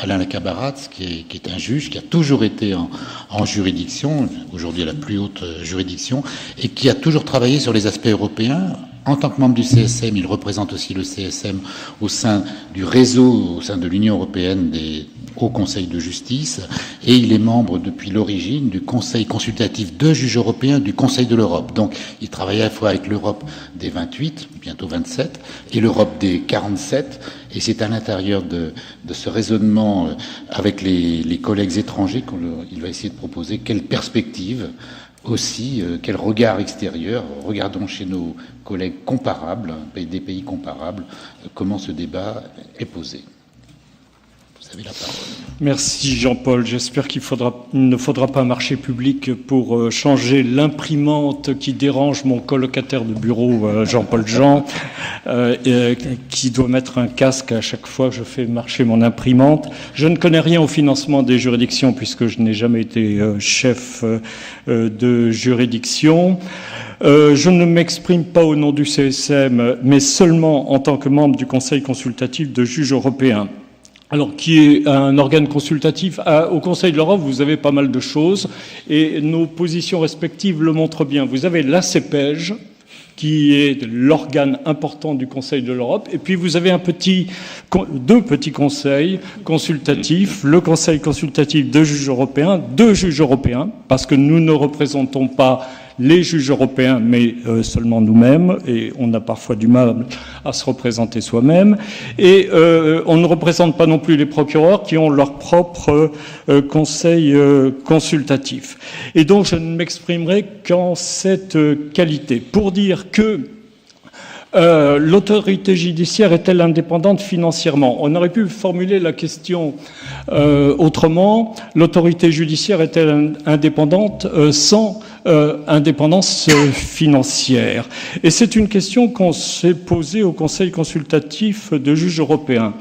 Alain Lakabarats, qui est un juge qui a toujours été en juridiction, aujourd'hui à la plus haute juridiction, et qui a toujours travaillé sur les aspects européens. En tant que membre du CSM, il représente aussi le CSM au sein du réseau, au sein de l'Union européenne des hauts conseils de justice, et il est membre depuis l'origine du Conseil consultatif de juges européens du Conseil de l'Europe. Donc il travaille à la fois avec l'Europe des 28, bientôt 27, et l'Europe des 47, et c'est à l'intérieur de ce raisonnement avec les collègues étrangers qu'il va essayer de proposer quelle perspective aussi, quel regard extérieur. Regardons chez nos collègues comparables, des pays comparables, comment ce débat est posé. Vous avez la parole. Merci Jean-Paul. J'espère qu'il ne faudra pas un marché public pour changer l'imprimante qui dérange mon colocataire de bureau, Jean-Paul Jean, qui doit mettre un casque à chaque fois que je fais marcher mon imprimante. Je ne connais rien au financement des juridictions puisque je n'ai jamais été chef de juridiction. Je ne m'exprime pas au nom du CSM, mais seulement en tant que membre du Conseil consultatif de juges européens. Alors, qui est un organe consultatif. Au Conseil de l'Europe, vous avez pas mal de choses, et nos positions respectives le montrent bien. Vous avez la CEPEJ, qui est l'organe important du Conseil de l'Europe, et puis vous avez deux petits conseils consultatifs, le Conseil consultatif de juges européens, deux juges européens, parce que nous ne représentons pas les juges européens, mais seulement nous-mêmes, et on a parfois du mal à se représenter soi-même, et on ne représente pas non plus les procureurs qui ont leur propre conseil consultatif. Et donc je ne m'exprimerai qu'en cette qualité, pour dire que l'autorité judiciaire est-elle indépendante financièrement ? On aurait pu formuler la question autrement. L'autorité judiciaire est-elle indépendante sans indépendance financière ? Et c'est une question qu'on s'est posée au Conseil consultatif de juges européens.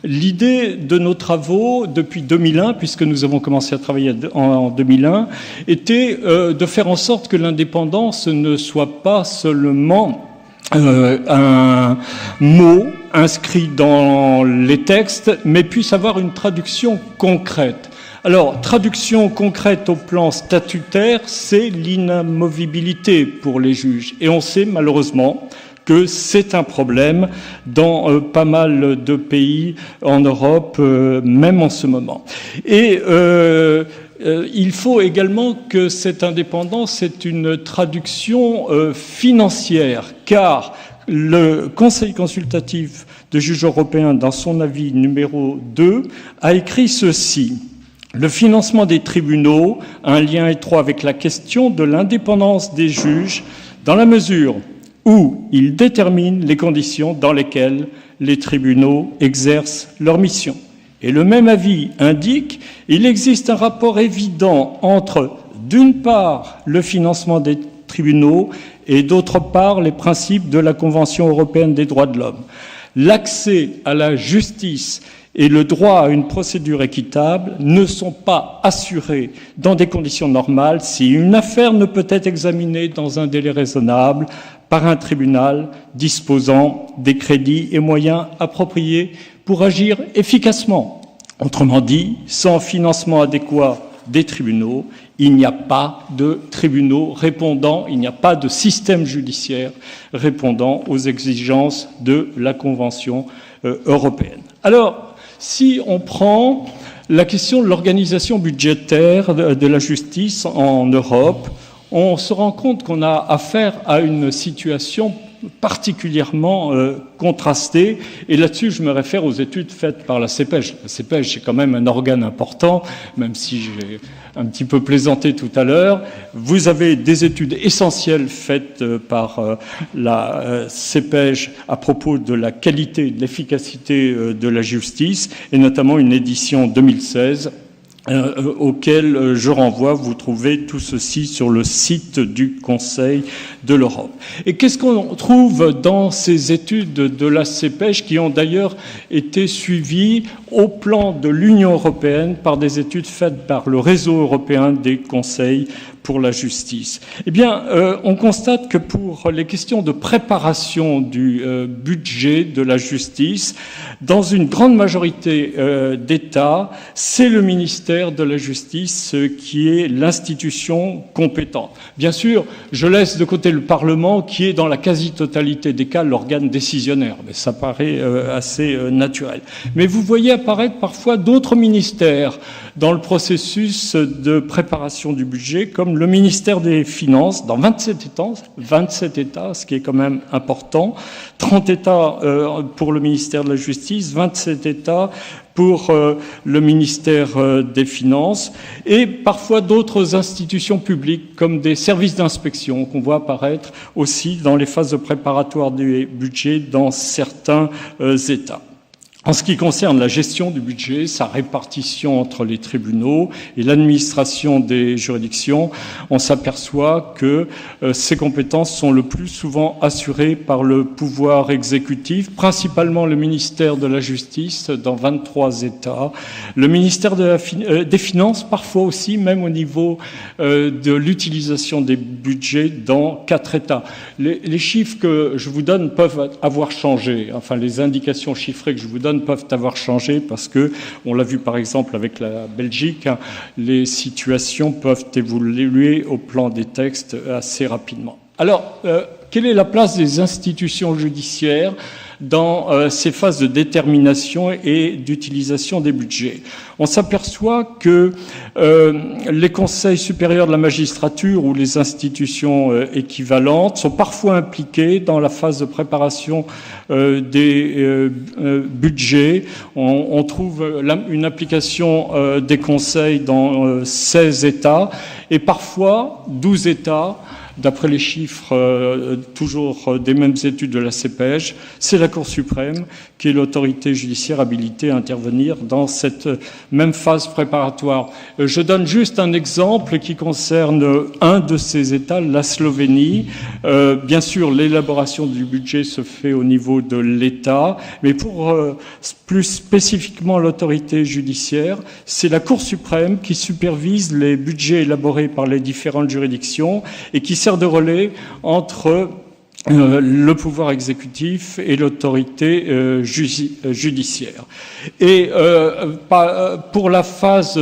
L'idée de nos travaux depuis 2001, puisque nous avons commencé à travailler en 2001, était de faire en sorte que l'indépendance ne soit pas seulement un mot inscrit dans les textes, mais puisse avoir une traduction concrète. Alors, traduction concrète au plan statutaire, c'est l'inamovibilité pour les juges. Et on sait malheureusement que c'est un problème dans pas mal de pays en Europe, même en ce moment. Et il faut également que cette indépendance ait une traduction financière, car le Conseil consultatif de juges européens, dans son avis numéro 2, a écrit ceci. Le financement des tribunaux a un lien étroit avec la question de l'indépendance des juges, dans la mesure où il détermine les conditions dans lesquelles les tribunaux exercent leur mission. Et le même avis indique qu'il existe un rapport évident entre, d'une part, le financement des tribunaux et, d'autre part, les principes de la Convention européenne des droits de l'homme. L'accès à la justice et le droit à une procédure équitable ne sont pas assurés dans des conditions normales si une affaire ne peut être examinée dans un délai raisonnable par un tribunal disposant des crédits et moyens appropriés pour agir efficacement. Autrement dit, sans financement adéquat des tribunaux, il n'y a pas de tribunaux répondant, il n'y a pas de système judiciaire répondant aux exigences de la Convention européenne. Alors, si on prend la question de l'organisation budgétaire de la justice en Europe, on se rend compte qu'on a affaire à une situation particulièrement contrastée. Et là-dessus, je me réfère aux études faites par la CEPEJ. La CEPEJ, c'est quand même un organe important, même si j'ai un petit peu plaisanté tout à l'heure. Vous avez des études essentielles faites par la CEPEJ à propos de la qualité et de l'efficacité de la justice, et notamment une édition 2016 auquel je renvoie. Vous trouvez tout ceci sur le site du Conseil de l'Europe. Et qu'est-ce qu'on trouve dans ces études de la CEPEJ, qui ont d'ailleurs été suivies au plan de l'Union européenne par des études faites par le réseau européen des conseils pour la justice. Eh bien, on constate que pour les questions de préparation du budget de la justice, dans une grande majorité d'États, c'est le ministère de la Justice qui est l'institution compétente. Bien sûr, je laisse de côté le Parlement, qui est dans la quasi-totalité des cas l'organe décisionnaire, mais ça paraît assez naturel. Mais vous voyez apparaître parfois d'autres ministères dans le processus de préparation du budget, comme le ministère des Finances, dans 27 États, ce qui est quand même important, 30 États pour le ministère de la Justice, 27 États pour le ministère des Finances, et parfois d'autres institutions publiques, comme des services d'inspection qu'on voit apparaître aussi dans les phases préparatoires du budget dans certains États. En ce qui concerne la gestion du budget, sa répartition entre les tribunaux et l'administration des juridictions, on s'aperçoit que ces compétences sont le plus souvent assurées par le pouvoir exécutif, principalement le ministère de la Justice dans 23 États, le ministère des Finances, parfois aussi, même au niveau de l'utilisation des budgets dans 4 États. Les chiffres que je vous donne peuvent avoir changé, enfin les indications chiffrées que je vous donne peuvent avoir changé parce que, on l'a vu par exemple avec la Belgique, les situations peuvent évoluer au plan des textes assez rapidement. Alors, quelle est la place des institutions judiciaires dans ces phases de détermination et d'utilisation des budgets? On s'aperçoit que les conseils supérieurs de la magistrature ou les institutions équivalentes sont parfois impliqués dans la phase de préparation des budgets. On trouve une application des conseils dans 16 États et parfois 12 États. D'après les chiffres toujours des mêmes études de la CPEJ, c'est la Cour suprême qui est l'autorité judiciaire habilitée à intervenir dans cette même phase préparatoire. Je donne juste un exemple qui concerne un de ces États, la Slovénie. Bien sûr, l'élaboration du budget se fait au niveau de l'État, mais pour plus spécifiquement l'autorité judiciaire, c'est la Cour suprême qui supervise les budgets élaborés par les différentes juridictions et qui sert de relais entre le pouvoir exécutif et l'autorité judiciaire. Et pour la phase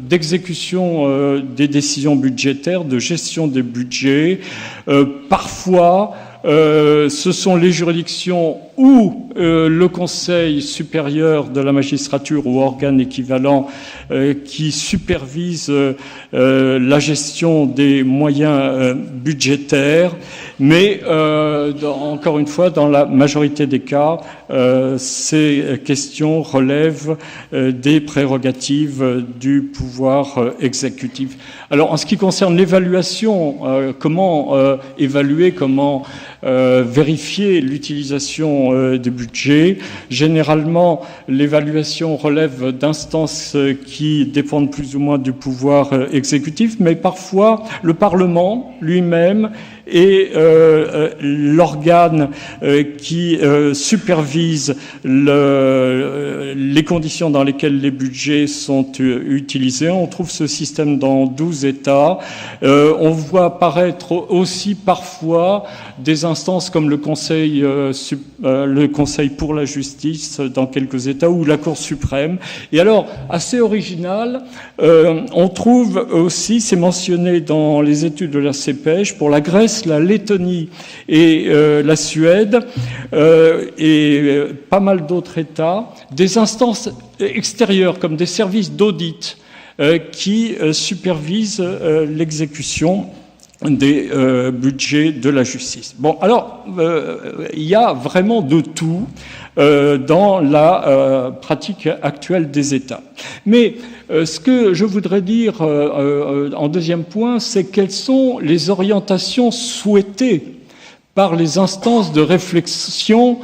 d'exécution des décisions budgétaires, de gestion des budgets, parfois ce sont les juridictions ou le Conseil supérieur de la magistrature ou organe équivalent qui supervise la gestion des moyens budgétaires, mais encore une fois, dans la majorité des cas, ces questions relèvent des prérogatives du pouvoir exécutif. Alors, en ce qui concerne l'évaluation, comment évaluer, comment vérifier l'utilisation des budgets. Généralement, l'évaluation relève d'instances qui dépendent plus ou moins du pouvoir exécutif, mais parfois le Parlement lui-même et l'organe qui supervise les conditions dans lesquelles les budgets sont utilisés. On trouve ce système dans 12 États. On voit apparaître aussi parfois des instances comme le Conseil pour la justice dans quelques États ou la Cour suprême. Et alors, assez original, on trouve aussi, c'est mentionné dans les études de la CPEJ, pour la Grèce, la Lettonie et la Suède et pas mal d'autres États, des instances extérieures comme des services d'audit qui supervisent l'exécution des budgets de la justice. Bon, alors, il y a vraiment de tout dans la pratique actuelle des États. Mais ce que je voudrais dire en deuxième point, c'est quelles sont les orientations souhaitées par les instances de réflexion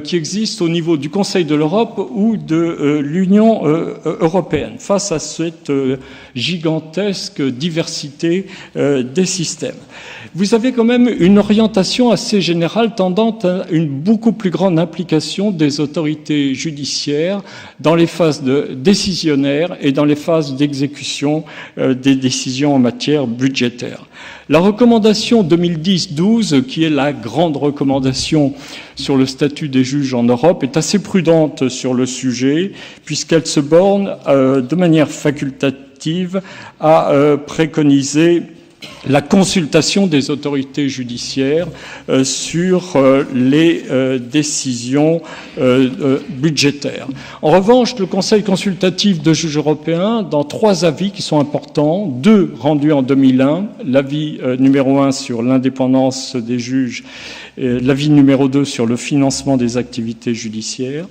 qui existent au niveau du Conseil de l'Europe ou de l'Union européenne, face à cette gigantesque diversité des systèmes. Vous avez quand même une orientation assez générale tendant à une beaucoup plus grande implication des autorités judiciaires dans les phases décisionnaires et dans les phases d'exécution des décisions en matière budgétaire. La recommandation 2010-12, qui est la grande recommandation sur le statut des juges en Europe, est assez prudente sur le sujet, puisqu'elle se borne de manière facultative à préconiser la consultation des autorités judiciaires sur les décisions budgétaires. En revanche, le Conseil consultatif de juges européens, dans 3 avis qui sont importants, 2 rendus en 2001, l'avis numéro 1 sur l'indépendance des juges, l'avis numéro 2 sur le financement des activités judiciaires,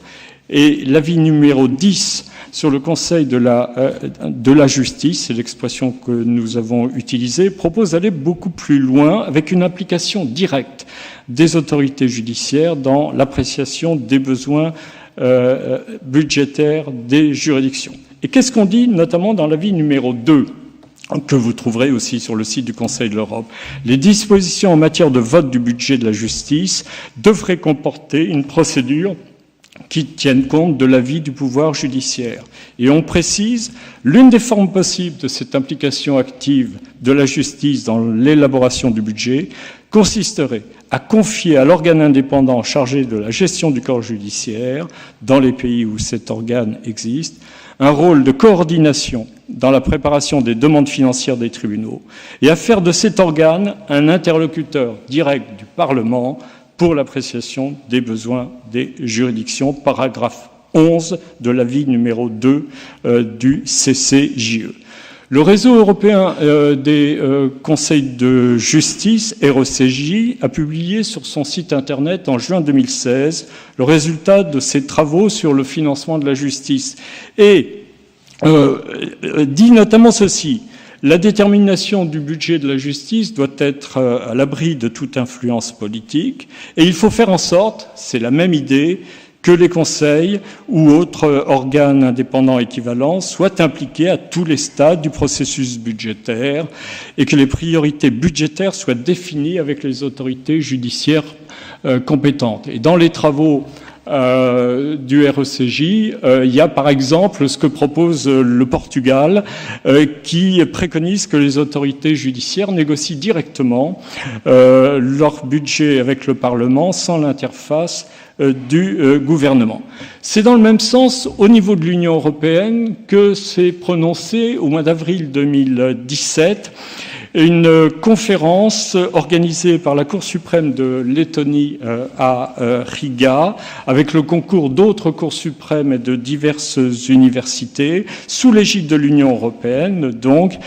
et l'avis numéro 10 sur le Conseil de la justice, c'est l'expression que nous avons utilisée, propose d'aller beaucoup plus loin avec une implication directe des autorités judiciaires dans l'appréciation des besoins budgétaires des juridictions. Et qu'est-ce qu'on dit notamment dans l'avis numéro 2 que vous trouverez aussi sur le site du Conseil de l'Europe? Les dispositions en matière de vote du budget de la justice devraient comporter une procédure qui tiennent compte de l'avis du pouvoir judiciaire. Et on précise, l'une des formes possibles de cette implication active de la justice dans l'élaboration du budget consisterait à confier à l'organe indépendant chargé de la gestion du corps judiciaire, dans les pays où cet organe existe, un rôle de coordination dans la préparation des demandes financières des tribunaux et à faire de cet organe un interlocuteur direct du Parlement pour l'appréciation des besoins des juridictions, paragraphe 11 de l'avis numéro 2 du CCJE. Le réseau européen des conseils de justice, RECJ, a publié sur son site internet en juin 2016 le résultat de ses travaux sur le financement de la justice et dit notamment ceci: la détermination du budget de la justice doit être à l'abri de toute influence politique et il faut faire en sorte, c'est la même idée, que les conseils ou autres organes indépendants équivalents soient impliqués à tous les stades du processus budgétaire et que les priorités budgétaires soient définies avec les autorités judiciaires compétentes. Et dans les travaux du RECJ, il y a par exemple ce que propose le Portugal qui préconise que les autorités judiciaires négocient directement leur budget avec le Parlement sans l'interface du gouvernement. C'est dans le même sens au niveau de l'Union européenne que s'est prononcé au mois d'avril 2017 une conférence organisée par la Cour suprême de Lettonie à Riga, avec le concours d'autres cours suprêmes et de diverses universités, sous l'égide de l'Union européenne, donc.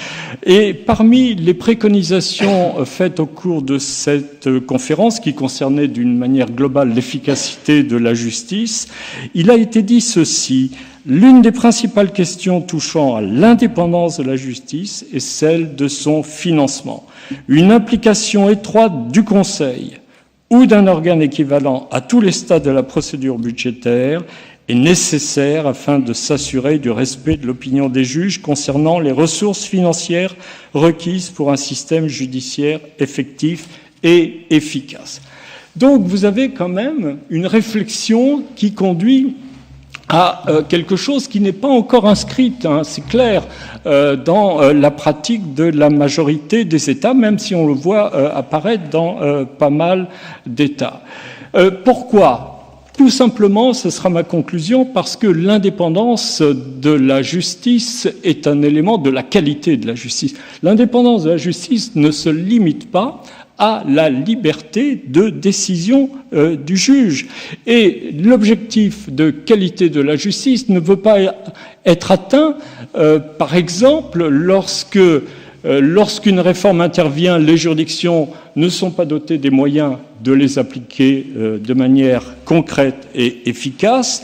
Et parmi les préconisations faites au cours de cette conférence, qui concernait d'une manière globale l'efficacité de la justice, il a été dit ceci: l'une des principales questions touchant à l'indépendance de la justice est celle de son financement. Une implication étroite du Conseil ou d'un organe équivalent à tous les stades de la procédure budgétaire est nécessaire afin de s'assurer du respect de l'opinion des juges concernant les ressources financières requises pour un système judiciaire effectif et efficace. Donc vous avez quand même une réflexion qui conduit à quelque chose qui n'est pas encore inscrite, hein, c'est clair, dans la pratique de la majorité des États, même si on le voit apparaître dans pas mal d'États. Pourquoi ? Tout simplement, ce sera ma conclusion, parce que l'indépendance de la justice est un élément de la qualité de la justice. L'indépendance de la justice ne se limite pas à la liberté de décision du juge. Et l'objectif de qualité de la justice ne veut pas être atteint, par exemple, lorsqu'une réforme intervient, les juridictions ne sont pas dotées des moyens de les appliquer de manière concrète et efficace,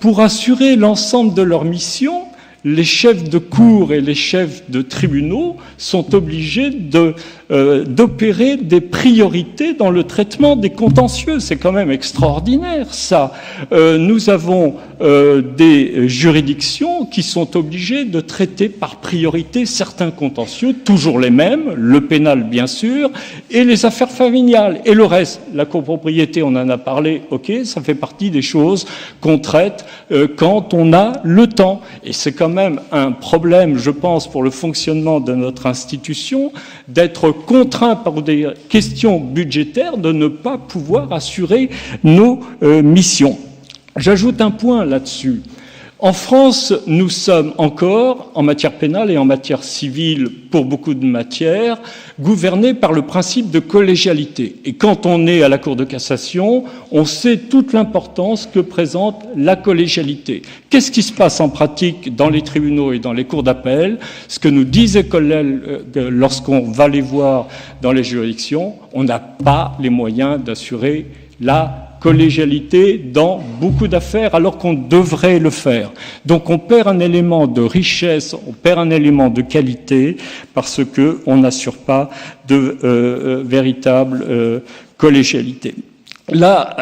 pour assurer l'ensemble de leur mission, les chefs de cour et les chefs de tribunaux sont obligés de d'opérer des priorités dans le traitement des contentieux. C'est quand même extraordinaire, ça. Nous avons des juridictions qui sont obligées de traiter par priorité certains contentieux, toujours les mêmes, le pénal bien sûr, et les affaires familiales. Et le reste, la copropriété, on en a parlé, ok, ça fait partie des choses qu'on traite quand on a le temps. Et c'est quand même un problème, je pense, pour le fonctionnement de notre institution, d'être contraint par des questions budgétaires de ne pas pouvoir assurer nos missions. J'ajoute un point là-dessus. En France, nous sommes encore, en matière pénale et en matière civile, pour beaucoup de matières, gouvernés par le principe de collégialité. Et quand on est à la Cour de cassation, on sait toute l'importance que présente la collégialité. Qu'est-ce qui se passe en pratique dans les tribunaux et dans les cours d'appel? Ce que nous disait Collel lorsqu'on va les voir dans les juridictions, on n'a pas les moyens d'assurer la collégialité dans beaucoup d'affaires alors qu'on devrait le faire. Donc on perd un élément de richesse, on perd un élément de qualité parce qu'on n'assure pas de véritable collégialité. Là,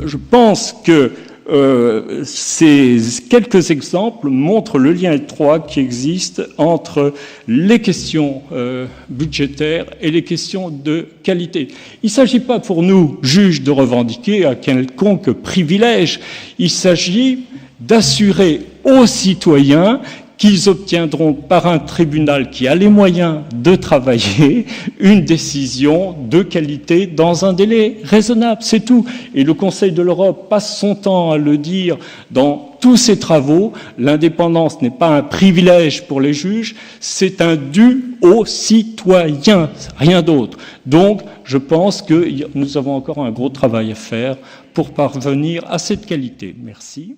je pense que ces quelques exemples montrent le lien étroit qui existe entre les questions budgétaires et les questions de qualité. Il ne s'agit pas pour nous, juges, de revendiquer un quelconque privilège. Il s'agit d'assurer aux citoyens qu'ils obtiendront par un tribunal qui a les moyens de travailler une décision de qualité dans un délai raisonnable, c'est tout. Et le Conseil de l'Europe passe son temps à le dire dans tous ses travaux, l'indépendance n'est pas un privilège pour les juges, c'est un dû aux citoyens, rien d'autre. Donc, je pense que nous avons encore un gros travail à faire pour parvenir à cette qualité. Merci.